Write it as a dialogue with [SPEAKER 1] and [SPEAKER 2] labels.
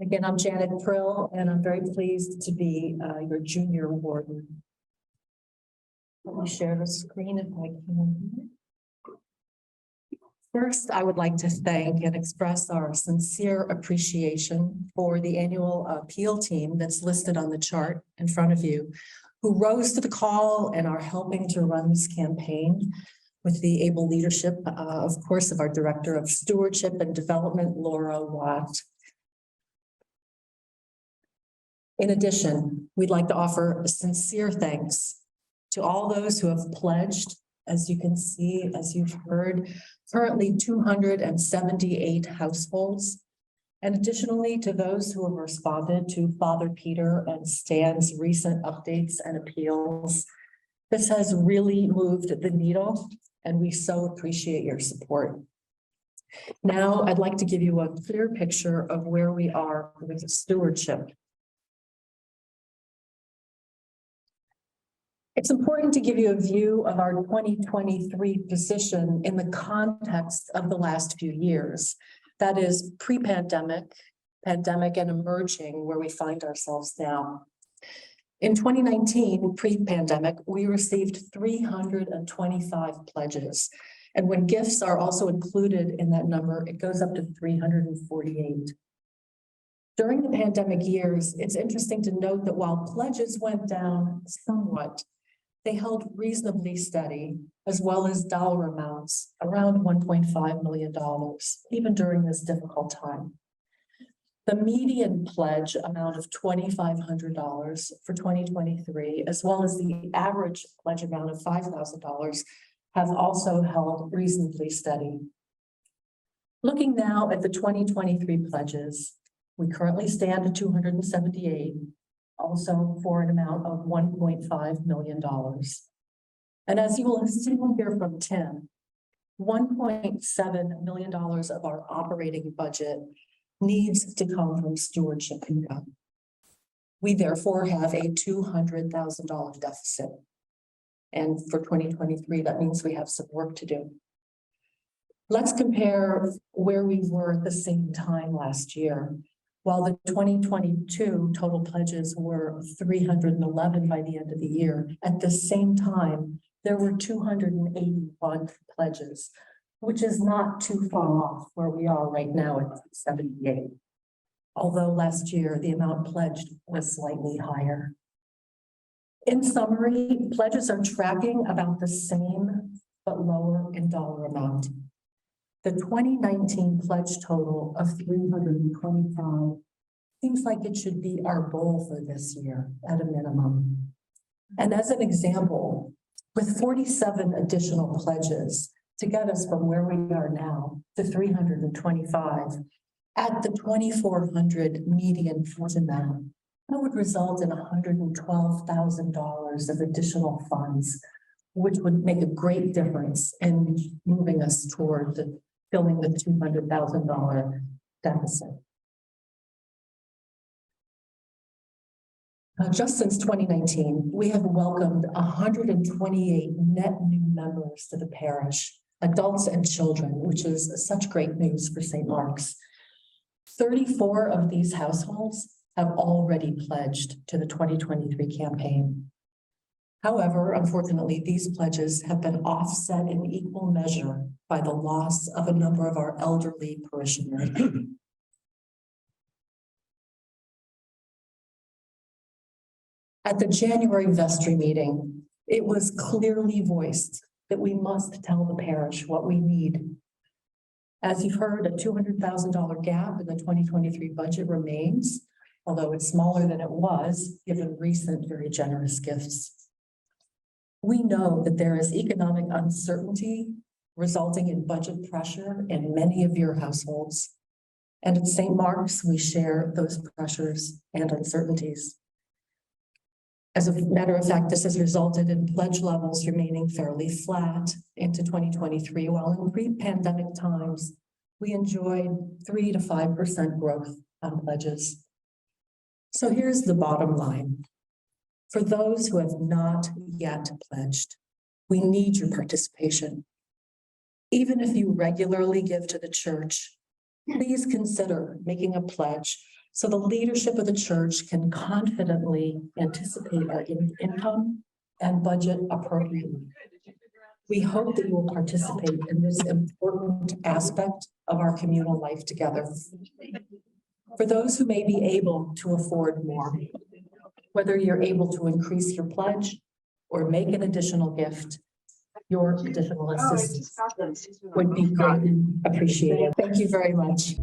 [SPEAKER 1] Again, I'm Janet Prill, and I'm very pleased to be your junior warden. Let me share the screen if I can. First, I would like to thank and express our sincere appreciation for the annual appeal team that's listed on the chart in front of you, who rose to the call and are helping to run this campaign with the able leadership, of course, of our Director of Stewardship and Development, Laura Watt. In addition, we'd like to offer sincere thanks to all those who have pledged. As you can see, as you've heard, currently 278 households. And additionally, to those who have responded to Father Peter and Stan's recent updates and appeals. This has really moved the needle, and we so appreciate your support. Now, I'd like to give you a clear picture of where we are with stewardship. It's important to give you a view of our 2023 position in the context of the last few years. That is pre-pandemic, pandemic, and emerging where we find ourselves now. In 2019, pre-pandemic, we received 325 pledges. And when gifts are also included in that number, it goes up to 348. During the pandemic years, it's interesting to note that while pledges went down somewhat, they held reasonably steady, as well as dollar amounts around $1.5 million, even during this difficult time. The median pledge amount of $2,500 for 2023, as well as the average pledge amount of $5,000, have also held reasonably steady. Looking now at the 2023 pledges, we currently stand at 278. Also for an amount of $1.5 million. And as you will see here from Tim, $1.7 million of our operating budget needs to come from stewardship income. We therefore have a $200,000 deficit. And for 2023, that means we have some work to do. Let's compare where we were at the same time last year. While the 2022 total pledges were 311 by the end of the year, at the same time, there were 281 pledges, which is not too far off where we are right now at 78. Although last year, the amount pledged was slightly higher. In summary, pledges are tracking about the same, but lower in dollar amount. The 2019 pledge total of 325 seems like it should be our goal for this year at a minimum. And as an example, with 47 additional pledges to get us from where we are now to 325, at the 2,400 median pledge amount, that would result in $112,000 of additional funds, which would make a great difference in moving us toward filling the $200,000 deficit. Just since 2019, we have welcomed 128 net new members to the parish, adults and children, which is such great news for St. Mark's. 34 of these households have already pledged to the 2023 campaign. However, unfortunately, these pledges have been offset in equal measure by the loss of a number of our elderly parishioners. At the January vestry meeting, it was clearly voiced that we must tell the parish what we need. As you've heard, a $200,000 gap in the 2023 budget remains, although it's smaller than it was given recent very generous gifts. We know that there is economic uncertainty resulting in budget pressure in many of your households. And at St. Mark's, we share those pressures and uncertainties. As a matter of fact, this has resulted in pledge levels remaining fairly flat into 2023, while in pre-pandemic times, we enjoyed 3 to 5% growth on pledges. So here's the bottom line. For those who have not yet pledged, we need your participation. Even if you regularly give to the church, please consider making a pledge so the leadership of the church can confidently anticipate our income and budget appropriately. We hope that you will participate in this important aspect of our communal life together. For those who may be able to afford more, whether you're able to increase your pledge or make an additional gift, your additional assistance would be greatly appreciated. Thank you very much.